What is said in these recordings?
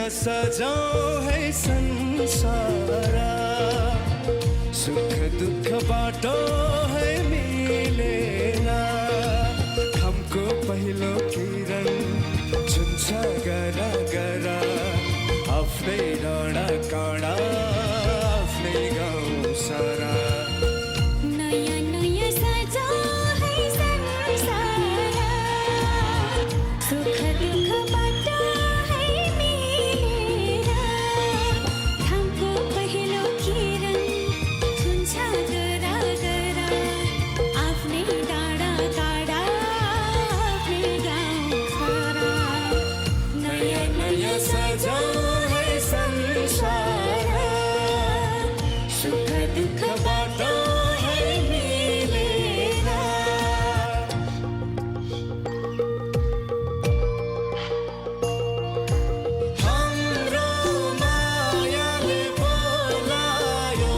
नयाँ सजाऊं है संसार सुख दुख बाटो है मिलेला हमको पहिलो किरण छुन्छ गरा गरा आफ्नै डाँडा काँडा आफ्नै गाउँ सारा नयाँ नयाँ सजाऊं है संसार सुख दुख बाटो है मिलेला हमको पहिलो किरण छुन्छ गरा गरा आफ्नै डाँडा काँडा आफ्नै गाउँ सारा नयाँ नयाँ सजाऊं है संसार सुख दुख बाटो है मिलेला हाम्रो मायाले बोलायो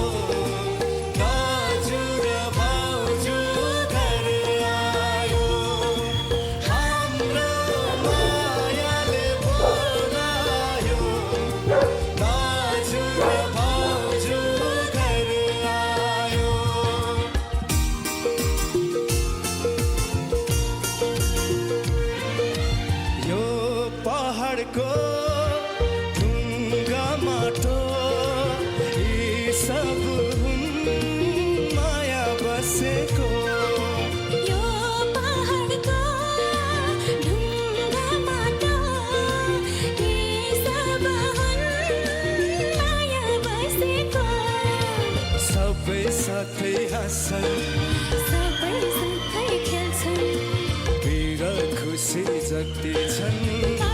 दाजु र भाउजू घर आयो हाम्रो मायाले बोलायो दाजु र भाउजू घर आयो यो पहाडको ढुङ्गा माटो यी सब हुन् माया बसेको यो पहाडको ढुङ्गा माटो यी सब हुन् माया बसेको सबै साथै हाँस्छन् सबै साथै खेल्छन् भिड खुसी जति छन्